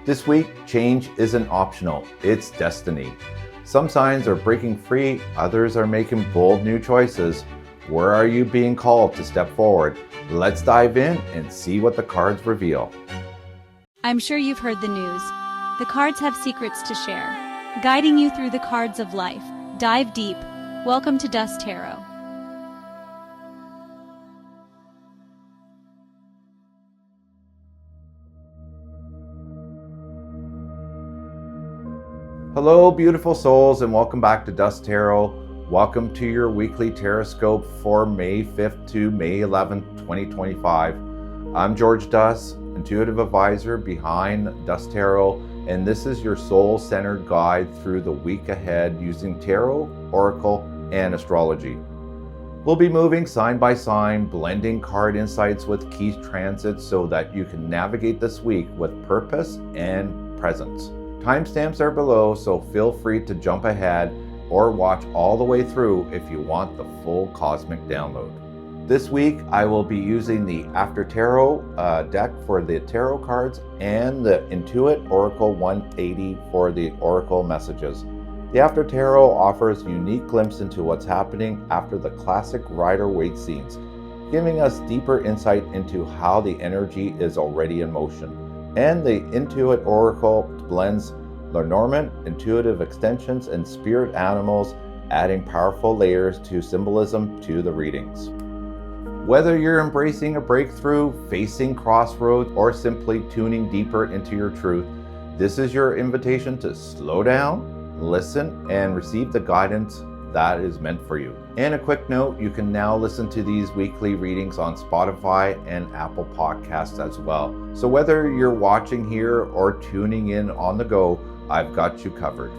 This week, change isn't optional, it's destiny. Some signs are breaking free, others are making bold new choices. Where are you being called to step forward? Let's dive in and see what the cards reveal. I'm sure you've heard the news. The cards have secrets to share, guiding you through the cards of life. Dive deep. Welcome to Dus Tarot. Hello, beautiful souls, and welcome back to Dus Tarot. Welcome to your weekly Tarotscope for May 5th to May 11th, 2025. I'm George Dus, intuitive advisor behind Dus Tarot, and this is your soul-centered guide through the week ahead using tarot, oracle, and astrology. We'll be moving sign by sign, blending card insights with key transits so that you can navigate this week with purpose and presence. Timestamps are below, so feel free to jump ahead or watch all the way through if you want the full cosmic download. This week, I will be using the After Tarot deck for the tarot cards and the Intuit Oracle 180 for the oracle messages. The After Tarot offers a unique glimpse into what's happening after the classic Rider-Waite scenes, giving us deeper insight into how the energy is already in motion. And the Intuit Oracle blends Lenormand, intuitive extensions, and spirit animals, adding powerful layers to symbolism to the readings. Whether you're embracing a breakthrough, facing crossroads, or simply tuning deeper into your truth, this is your invitation to slow down, listen, and receive the guidance that is meant for you. And a quick note, you can now listen to these weekly readings on Spotify and Apple Podcasts as well. So whether you're watching here or tuning in on the go, I've got you covered.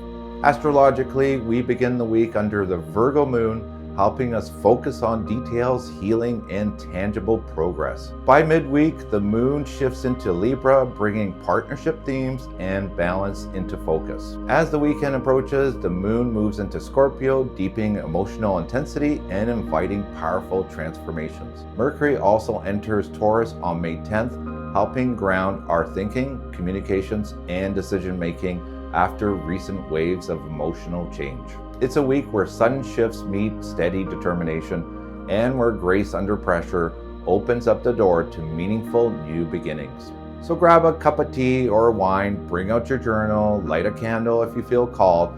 Astrologically, we begin the week under the Virgo moon, helping us focus on details, healing, and tangible progress. By midweek, the moon shifts into Libra, bringing partnership themes and balance into focus. As the weekend approaches, the moon moves into Scorpio, deepening emotional intensity and inviting powerful transformations. Mercury also enters Taurus on May 10th, helping ground our thinking, communications, and decision-making after recent waves of emotional change. It's a week where sudden shifts meet steady determination and where grace under pressure opens up the door to meaningful new beginnings. So grab a cup of tea or wine, bring out your journal, light a candle if you feel called,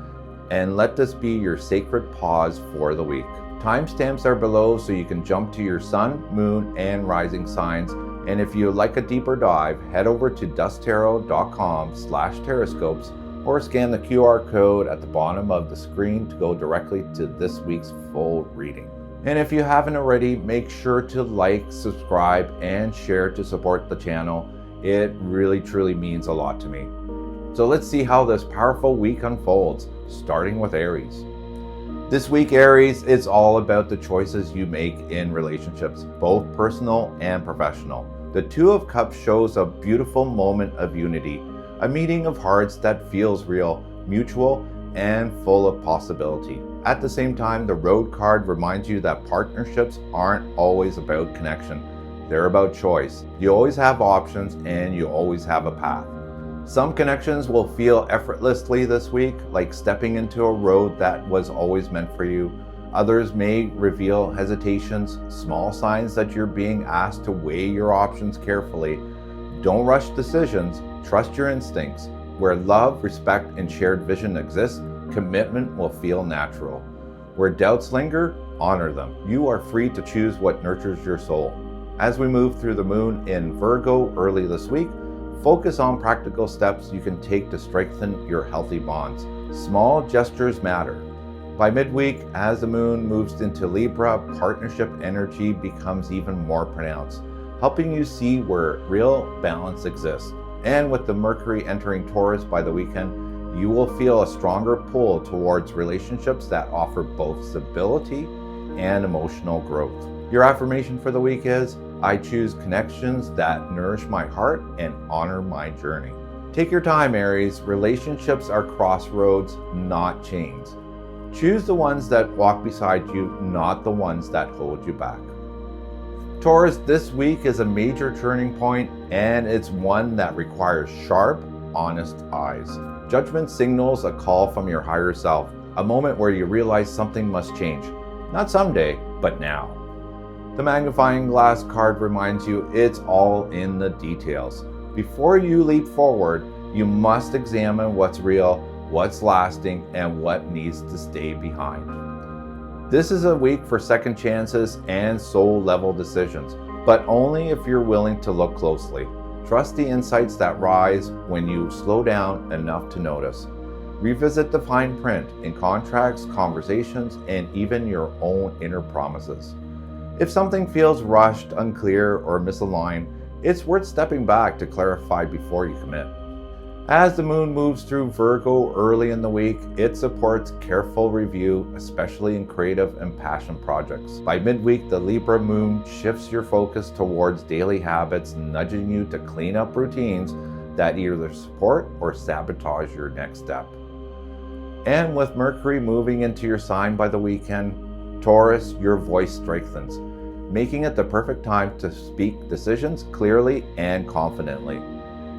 and let this be your sacred pause for the week. Timestamps are below so you can jump to your sun, moon, and rising signs. And if you'd like a deeper dive, head over to dustarot.com/tarotscopes or scan the QR code at the bottom of the screen to go directly to this week's full reading. And if you haven't already, make sure to like, subscribe, and share to support the channel. It really truly means a lot to me. So let's see how this powerful week unfolds, starting with Aries. This week, Aries, it's all about the choices you make in relationships, both personal and professional. The Two of Cups shows a beautiful moment of unity, a meeting of hearts that feels real, mutual, and full of possibility. At the same time, the Road card reminds you that partnerships aren't always about connection. They're about choice. You always have options and you always have a path. Some connections will feel effortlessly this week, like stepping into a road that was always meant for you. Others may reveal hesitations, small signs that you're being asked to weigh your options carefully. Don't rush decisions. Trust your instincts. Where love, respect, and shared vision exist, commitment will feel natural. Where doubts linger, honor them. You are free to choose what nurtures your soul. As we move through the moon in Virgo early this week, focus on practical steps you can take to strengthen your healthy bonds. Small gestures matter. By midweek, as the moon moves into Libra, partnership energy becomes even more pronounced, helping you see where real balance exists. And with the Mercury entering Taurus by the weekend, you will feel a stronger pull towards relationships that offer both stability and emotional growth. Your affirmation for the week is, I choose connections that nourish my heart and honor my journey. Take your time, Aries. Relationships are crossroads, not chains. Choose the ones that walk beside you, not the ones that hold you back. Taurus, this week is a major turning point, and it's one that requires sharp, honest eyes. Judgment signals a call from your higher self, a moment where you realize something must change. Not someday, but now. The magnifying glass card reminds you it's all in the details. Before you leap forward, you must examine what's real, what's lasting, and what needs to stay behind. This is a week for second chances and soul-level decisions, but only if you're willing to look closely. Trust the insights that rise when you slow down enough to notice. Revisit the fine print in contracts, conversations, and even your own inner promises. If something feels rushed, unclear, or misaligned, it's worth stepping back to clarify before you commit. As the moon moves through Virgo early in the week, it supports careful review, especially in creative and passion projects. By midweek, the Libra moon shifts your focus towards daily habits, nudging you to clean up routines that either support or sabotage your next step. And with Mercury moving into your sign by the weekend, Taurus, your voice strengthens, making it the perfect time to speak decisions clearly and confidently.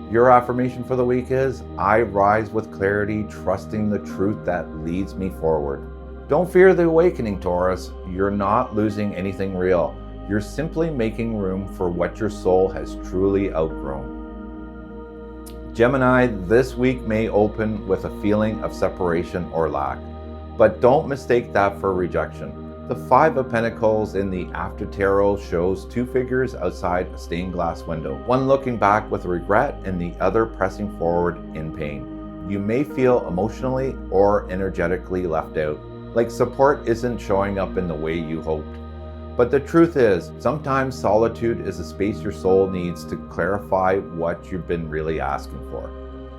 Your affirmation for the week is, I rise with clarity, trusting the truth that leads me forward. Don't fear the awakening, Taurus. You're not losing anything real. You're simply making room for what your soul has truly outgrown. Gemini, this week may open with a feeling of separation or lack, but don't mistake that for rejection. The Five of Pentacles in the After Tarot shows two figures outside a stained glass window, one looking back with regret and the other pressing forward in pain. You may feel emotionally or energetically left out, like support isn't showing up in the way you hoped. But the truth is, sometimes solitude is a space your soul needs to clarify what you've been really asking for.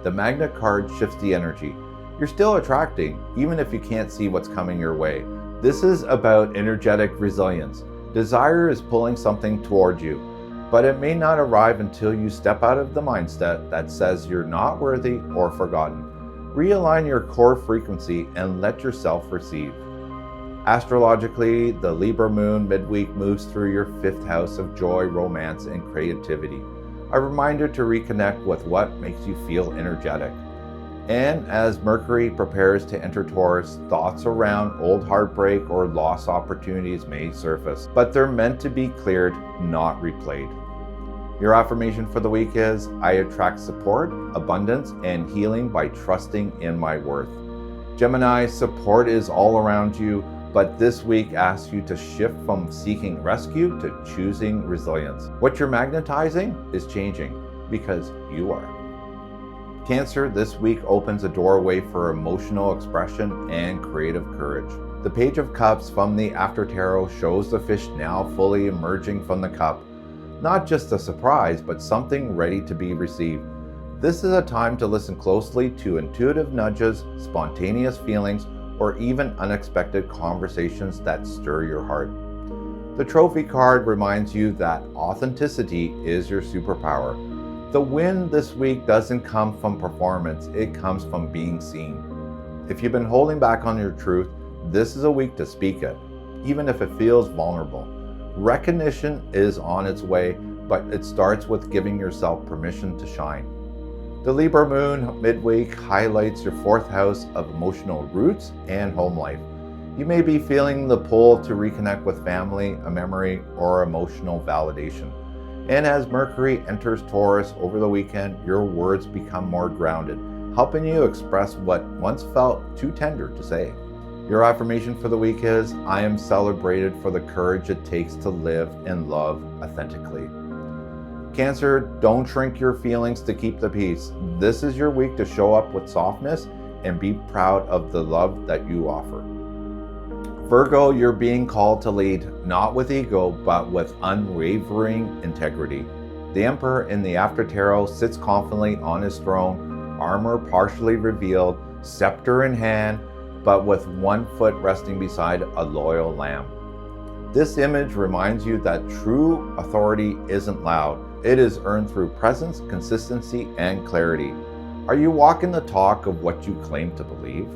The Magnet card shifts the energy. You're still attracting, even if you can't see what's coming your way. This is about energetic resilience. Desire is pulling something toward you, but it may not arrive until you step out of the mindset that says you're not worthy or forgotten. Realign your core frequency and let yourself receive. Astrologically, the Libra moon midweek moves through your fifth house of joy, romance, and creativity. A reminder to reconnect with what makes you feel energetic. And as Mercury prepares to enter Taurus, thoughts around old heartbreak or lost opportunities may surface, but they're meant to be cleared, not replayed. Your affirmation for the week is, I attract support, abundance, and healing by trusting in my worth. Gemini, support is all around you, but this week asks you to shift from seeking rescue to choosing resilience. What you're magnetizing is changing because you are. Cancer, this week opens a doorway for emotional expression and creative courage. The Page of Cups from the After Tarot shows the fish now fully emerging from the cup. Not just a surprise, but something ready to be received. This is a time to listen closely to intuitive nudges, spontaneous feelings, or even unexpected conversations that stir your heart. The Trophy card reminds you that authenticity is your superpower. The win this week doesn't come from performance, it comes from being seen. If you've been holding back on your truth, this is a week to speak it, even if it feels vulnerable. Recognition is on its way, but it starts with giving yourself permission to shine. The Libra moon midweek highlights your fourth house of emotional roots and home life. You may be feeling the pull to reconnect with family, a memory, or emotional validation. And as Mercury enters Taurus over the weekend, your words become more grounded, helping you express what once felt too tender to say. Your affirmation for the week is, I am celebrated for the courage it takes to live and love authentically. Cancer, don't shrink your feelings to keep the peace. This is your week to show up with softness and be proud of the love that you offer. Virgo, you're being called to lead, not with ego, but with unwavering integrity. The Emperor in the After Tarot sits confidently on his throne, armor partially revealed, scepter in hand, but with one foot resting beside a loyal lamb. This image reminds you that true authority isn't loud. It is earned through presence, consistency, and clarity. Are you walking the talk of what you claim to believe?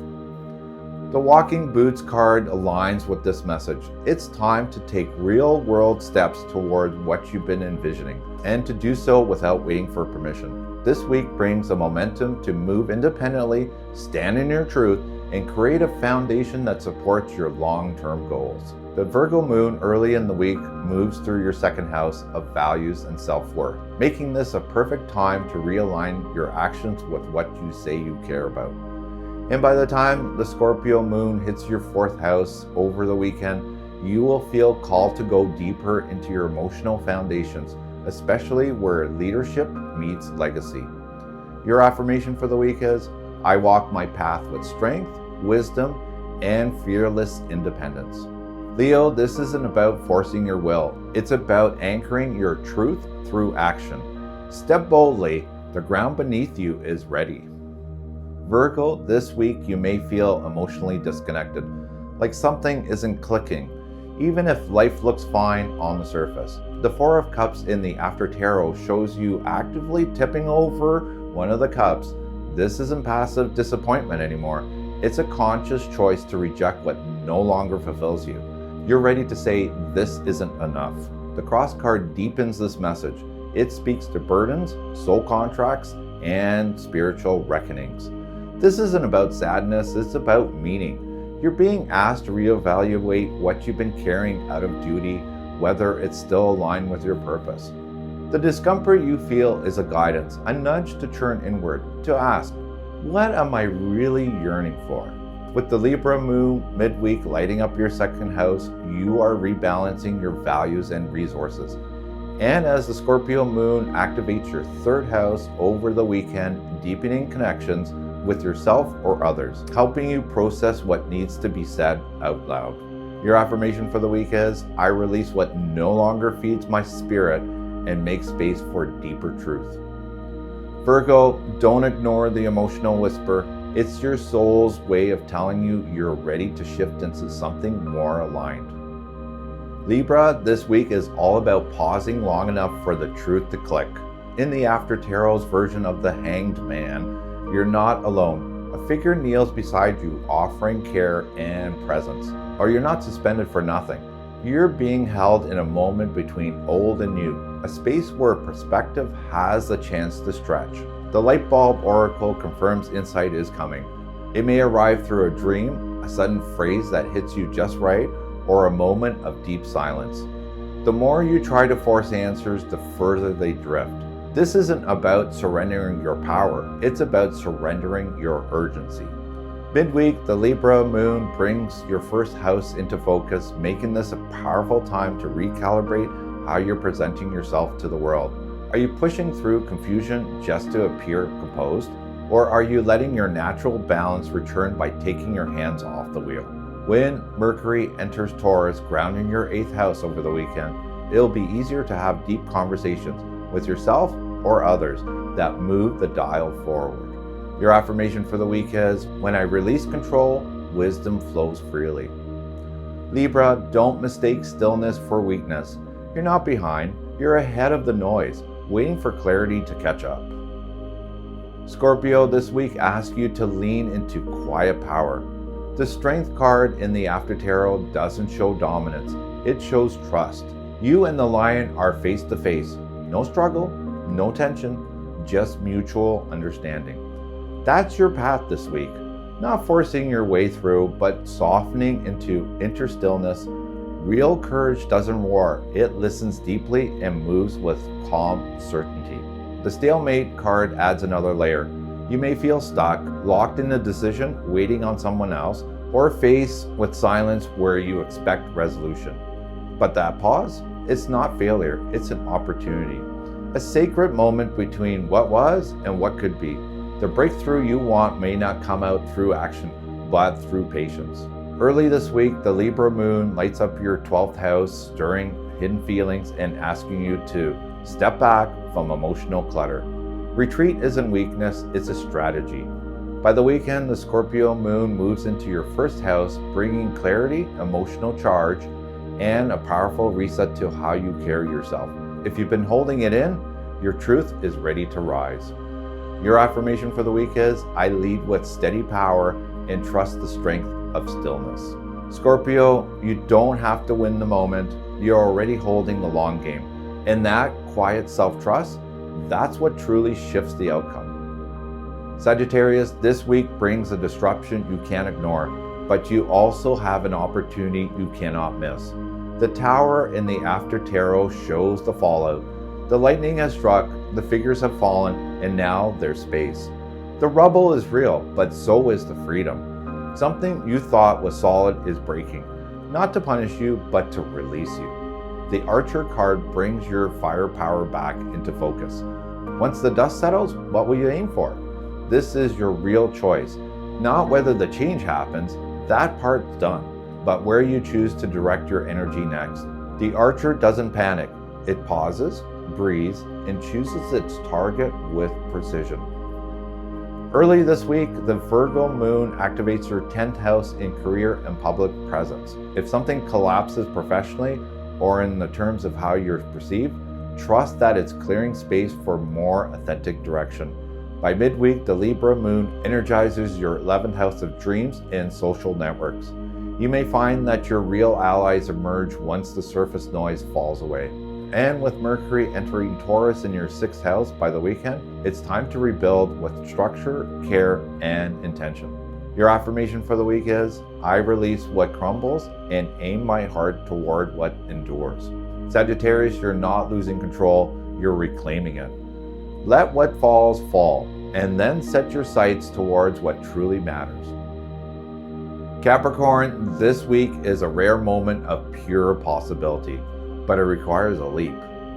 The Walking Boots card aligns with this message. It's time to take real-world steps toward what you've been envisioning, and to do so without waiting for permission. this week brings a momentum to move independently, stand in your truth, and create a foundation that supports your long-term goals. The Virgo moon early in the week moves through your second house of values and self-worth, making this a perfect time to realign your actions with what you say you care about. And by the time the Scorpio moon hits your fourth house over the weekend, you will feel called to go deeper into your emotional foundations, especially where leadership meets legacy. Your affirmation for the week is, I walk my path with strength, wisdom, and fearless independence. Leo, this isn't about forcing your will. It's about anchoring your truth through action. Step boldly, the ground beneath you is ready. Virgo, this week you may feel emotionally disconnected, like something isn't clicking, even if life looks fine on the surface. The Four of Cups in the After Tarot shows you actively tipping over one of the cups. This isn't passive disappointment anymore. It's a conscious choice to reject what no longer fulfills you. You're ready to say, this isn't enough. The Cross card deepens this message. It speaks to burdens, soul contracts, and spiritual reckonings. This isn't about sadness, it's about meaning. You're being asked to reevaluate what you've been carrying out of duty, whether it's still aligned with your purpose. The discomfort you feel is a guidance, a nudge to turn inward, to ask, what am I really yearning for? With the Libra moon midweek lighting up your second house, you are rebalancing your values and resources. And as the Scorpio moon activates your third house over the weekend, deepening connections with yourself or others, helping you process what needs to be said out loud. Your affirmation for the week is, I release what no longer feeds my spirit and make space for deeper truth. Virgo, don't ignore the emotional whisper. It's your soul's way of telling you you're ready to shift into something more aligned. Libra, this week is all about pausing long enough for the truth to click. In the After Tarot's version of the Hanged Man, you're not alone. A figure kneels beside you, offering care and presence. Or you're not suspended for nothing. You're being held in a moment between old and new, a space where perspective has the chance to stretch. The light bulb oracle confirms insight is coming. It may arrive through a dream, a sudden phrase that hits you just right, or a moment of deep silence. The more you try to force answers, the further they drift. This isn't about surrendering your power, it's about surrendering your urgency. Midweek, the Libra moon brings your first house into focus, making this a powerful time to recalibrate how you're presenting yourself to the world. Are you pushing through confusion just to appear composed? Or are you letting your natural balance return by taking your hands off the wheel? When Mercury enters Taurus, grounding your 8th house over the weekend, it'll be easier to have deep conversations with yourself or others that move the dial forward. Your affirmation for the week is, when I release control, wisdom flows freely. Libra, don't mistake stillness for weakness. You're not behind, you're ahead of the noise, waiting for clarity to catch up. Scorpio, this week asks you to lean into quiet power. The Strength card in the After Tarot doesn't show dominance, it shows trust. You and the lion are face to face. No struggle, no tension, just mutual understanding. That's your path this week. Not forcing your way through, but softening into inner stillness. Real courage doesn't roar, it listens deeply and moves with calm certainty. The Stalemate card adds another layer. You may feel stuck, locked in a decision, waiting on someone else, or faced with silence where you expect resolution. But that pause, it's not failure, it's an opportunity. A sacred moment between what was and what could be. The breakthrough you want may not come out through action, but through patience. Early this week, the Libra moon lights up your 12th house, stirring hidden feelings and asking you to step back from emotional clutter. Retreat isn't weakness, it's a strategy. By the weekend, the Scorpio moon moves into your first house, bringing clarity, emotional charge, and a powerful reset to how you carry yourself. If you've been holding it in, your truth is ready to rise. Your affirmation for the week is, I lead with steady power and trust the strength of stillness. Scorpio, you don't have to win the moment. You're already holding the long game. And that quiet self-trust That's what truly shifts the outcome. Sagittarius, this week brings a disruption you can't ignore, but you also have an opportunity you cannot miss. The Tower in the After Tarot shows the fallout. The lightning has struck, the figures have fallen, and now there's space. The rubble is real, but so is the freedom. Something you thought was solid is breaking, not to punish you, but to release you. The Archer card brings your firepower back into focus. Once the dust settles, what will you aim for? This is your real choice. Not whether the change happens, that part's done, but where you choose to direct your energy next. The Archer doesn't panic. It pauses, breathes, and chooses its target with precision. Early this week, the Virgo moon activates your 10th house in career and public presence. If something collapses professionally or in the terms of how you're perceived, trust that it's clearing space for more authentic direction. By midweek, the Libra moon energizes your 11th house of dreams and social networks. You may find that your real allies emerge once the surface noise falls away. And with Mercury entering Taurus in your 6th house by the weekend, it's time to rebuild with structure, care, and intention. Your affirmation for the week is, I release what crumbles and aim my heart toward what endures. Sagittarius, you're not losing control, you're reclaiming it. Let what falls fall, and then set your sights towards what truly matters. Capricorn, this week is a rare moment of pure possibility, but it requires a leap.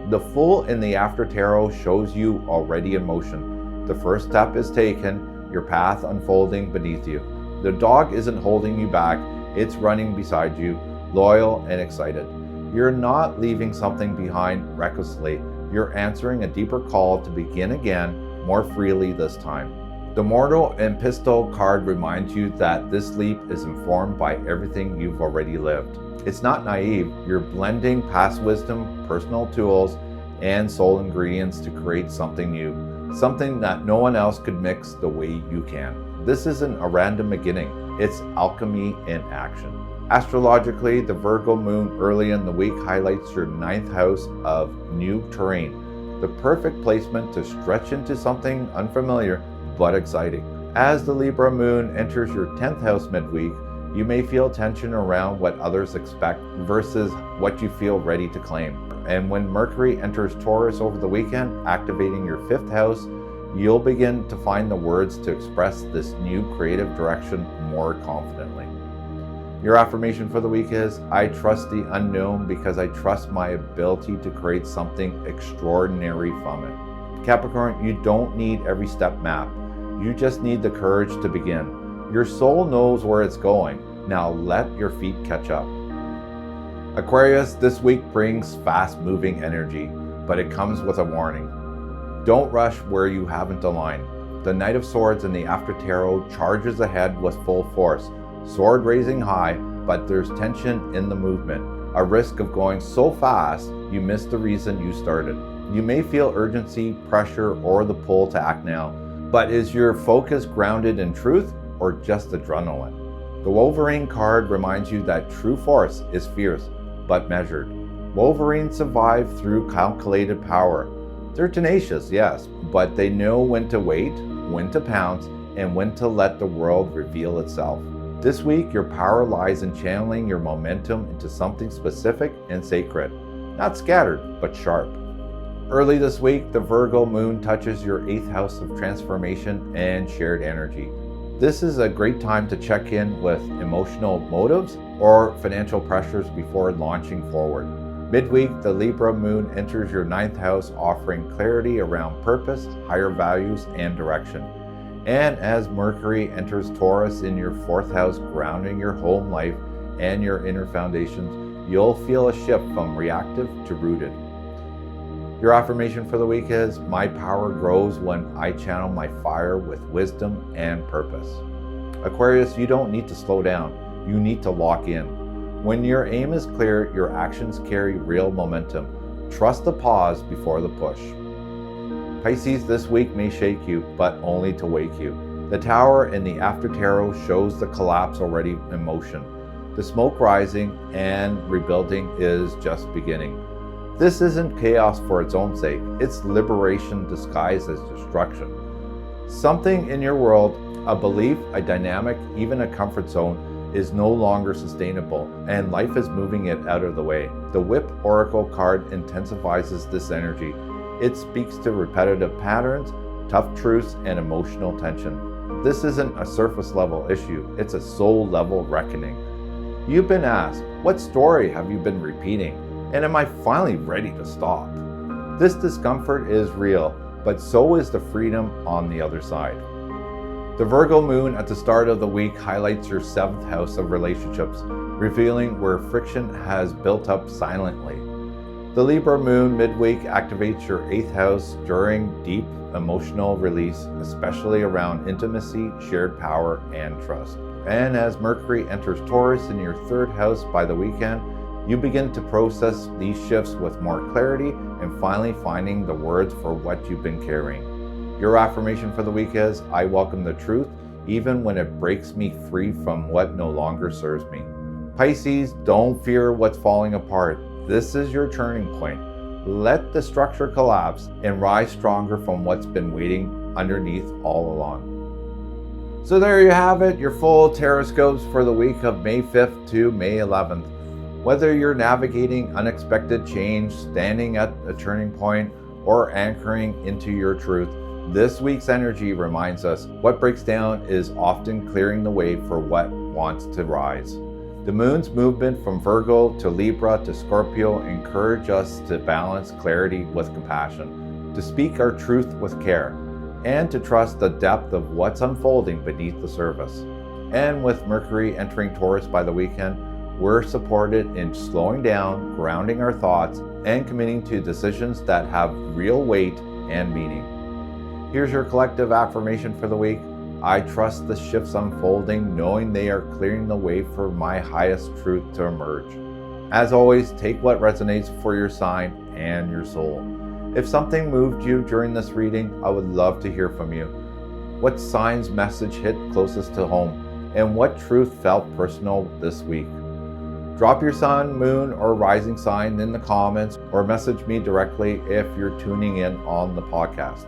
The Fool in the After Tarot shows you already in motion. The first step is taken, your path unfolding beneath you. The dog isn't holding you back, it's running beside you, loyal and excited. You're not leaving something behind recklessly. You're answering a deeper call to begin again, more freely this time. The Mortal and Pistol card reminds you that this leap is informed by everything you've already lived. It's not naive. You're blending past wisdom, personal tools, and soul ingredients to create something new, something that no one else could mix the way you can. This isn't a random beginning. It's alchemy in action. Astrologically, the Virgo moon early in the week highlights your 9th house of new terrain, the perfect placement to stretch into something unfamiliar but exciting. As the Libra moon enters your 10th house midweek, you may feel tension around what others expect versus what you feel ready to claim. And when Mercury enters Taurus over the weekend, activating your 5th house, you'll begin to find the words to express this new creative direction more confidently. Your affirmation for the week is, I trust the unknown because I trust my ability to create something extraordinary from it. Capricorn, you don't need every step map. You just need the courage to begin. Your soul knows where it's going. Now let your feet catch up. Aquarius, this week brings fast-moving energy, but it comes with a warning. Don't rush where you haven't aligned. The Knight of Swords in the After Tarot charges ahead with full force, sword raising high, but there's tension in the movement, a risk of going so fast you miss the reason you started. You may feel urgency, pressure, or the pull to act now, but is your focus grounded in truth or just adrenaline? The Wolverine card reminds you that true force is fierce, but measured. Wolverines survive through calculated power. They're tenacious, yes, but they know when to wait, when to pounce, and when to let the world reveal itself. This week, your power lies in channeling your momentum into something specific and sacred, not scattered, but sharp. Early this week, the Virgo moon touches your 8th house of transformation and shared energy. This is a great time to check in with emotional motives or financial pressures before launching forward. Midweek, the Libra moon enters your 9th house, offering clarity around purpose, higher values, and direction. And as Mercury enters Taurus in your 4th house, grounding your home life and your inner foundations, you'll feel a shift from reactive to rooted. Your affirmation for the week is, my power grows when I channel my fire with wisdom and purpose. Aquarius, you don't need to slow down. You need to lock in. When your aim is clear, your actions carry real momentum. Trust the pause before the push. Pisces, this week may shake you, but only to wake you. The Tower in the After Tarot shows the collapse already in motion. The smoke rising and rebuilding is just beginning. This isn't chaos for its own sake, it's liberation disguised as destruction. Something in your world, a belief, a dynamic, even a comfort zone, is no longer sustainable, and life is moving it out of the way. The Whip Oracle card intensifies this energy. It speaks to repetitive patterns, tough truths, and emotional tension. This isn't a surface level issue, it's a soul level reckoning. You've been asked, what story have you been repeating? And am I finally ready to stop? This discomfort is real, but so is the freedom on the other side. The Virgo moon at the start of the week highlights your 7th house of relationships, revealing where friction has built up silently. The Libra moon midweek activates your 8th house during deep emotional release, especially around intimacy, shared power, and trust. And as Mercury enters Taurus in your 3rd house by the weekend, you begin to process these shifts with more clarity and finally finding the words for what you've been carrying. Your affirmation for the week is, I welcome the truth, even when it breaks me free from what no longer serves me. Pisces, don't fear what's falling apart. This is your turning point. Let the structure collapse and rise stronger from what's been waiting underneath all along. So there you have it, your full Tarotscopes for the week of May 5th to May 11th. Whether you're navigating unexpected change, standing at a turning point, or anchoring into your truth, this week's energy reminds us what breaks down is often clearing the way for what wants to rise. The moon's movement from Virgo to Libra to Scorpio encourage us to balance clarity with compassion, to speak our truth with care, and to trust the depth of what's unfolding beneath the surface. And with Mercury entering Taurus by the weekend, we're supported in slowing down, grounding our thoughts, and committing to decisions that have real weight and meaning. Here's your collective affirmation for the week. I trust the shifts unfolding, knowing they are clearing the way for my highest truth to emerge. As always, take what resonates for your sign and your soul. If something moved you during this reading, I would love to hear from you. What sign's message hit closest to home, and what truth felt personal this week? Drop your sun, moon, or rising sign in the comments, or message me directly if you're tuning in on the podcast.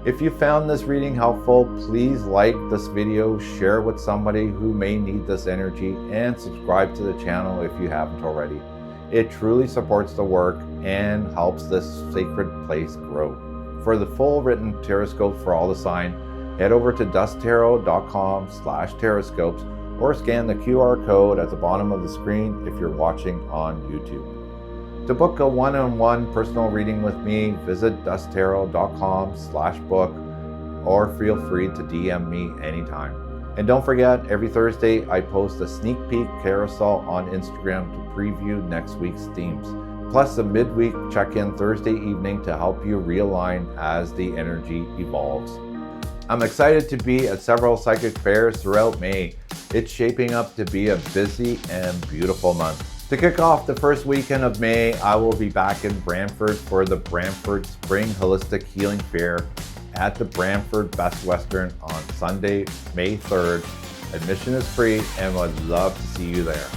If you found this reading helpful, please like this video, share with somebody who may need this energy, and subscribe to the channel if you haven't already. It truly supports the work and helps this sacred place grow. For the full written Tarotscope for all the sign, head over to dustarot.com/tarotscopes or scan the QR code at the bottom of the screen if you're watching on YouTube. To book a one-on-one personal reading with me, visit dustarot.com/book or feel free to DM me anytime. And don't forget, every Thursday I post a sneak peek carousel on Instagram to preview next week's themes, plus a midweek check-in Thursday evening to help you realign as the energy evolves. I'm excited to be at several psychic fairs throughout May. It's shaping up to be a busy and beautiful month. To kick off the first weekend of May, I will be back in Brantford for the Brantford Spring Holistic Healing Fair at the Brantford Best Western on Sunday, May 3rd. Admission is free and would love to see you there.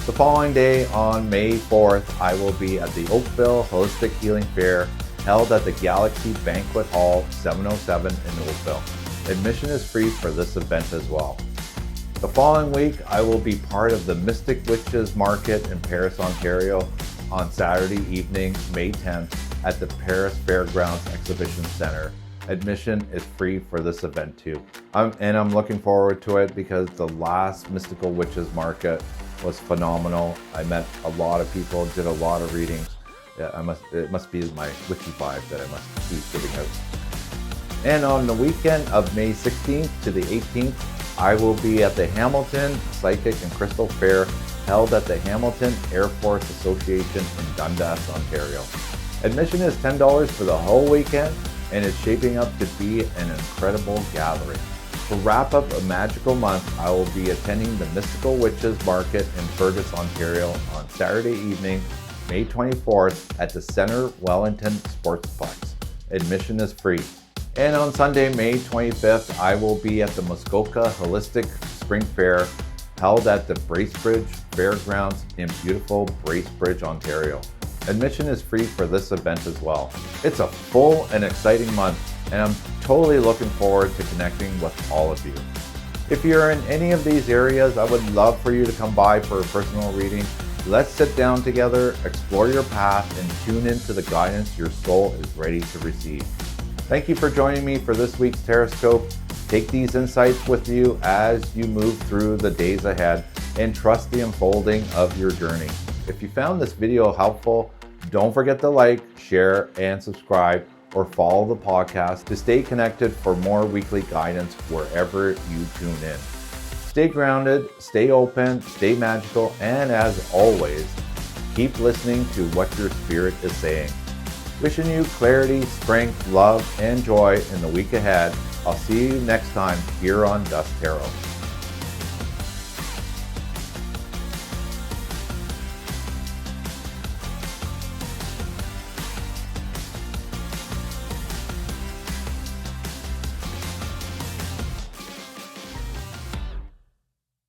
The following day, on May 4th, I will be at the Oakville Holistic Healing Fair held at the Galaxy Banquet Hall 707 in Oakville. Admission is free for this event as well. The following week, I will be part of the Mystic Witches Market in Paris, Ontario on Saturday evening, May 10th at the Paris Fairgrounds Exhibition Center. Admission is free for this event too. I'm looking forward to it because the last Mystical Witches Market was phenomenal. I met a lot of people, did a lot of readings. Yeah, it must be my witchy vibe that I must keep giving out. And on the weekend of May 16th to the 18th, I will be at the Hamilton Psychic and Crystal Fair held at the Hamilton Air Force Association in Dundas, Ontario. Admission is $10 for the whole weekend, and it's shaping up to be an incredible gathering. To wrap up a magical month, I will be attending the Mystical Witches Market in Fergus, Ontario on Saturday evening, May 24th at the Centre Wellington Sportsplex. Admission is free. And on Sunday, May 25th, I will be at the Muskoka Holistic Spring Fair held at the Bracebridge Fairgrounds in beautiful Bracebridge, Ontario. Admission is free for this event as well. It's a full and exciting month, and I'm totally looking forward to connecting with all of you. If you're in any of these areas, I would love for you to come by for a personal reading. Let's sit down together, explore your path, and tune into the guidance your soul is ready to receive. Thank you for joining me for this week's Tarotscope. Take these insights with you as you move through the days ahead and trust the unfolding of your journey. If you found this video helpful, don't forget to like, share, and subscribe, or follow the podcast to stay connected for more weekly guidance wherever you tune in. Stay grounded, stay open, stay magical, and as always, keep listening to what your spirit is saying. Wishing you clarity, strength, love, and joy in the week ahead. I'll see you next time here on Dus Tarot.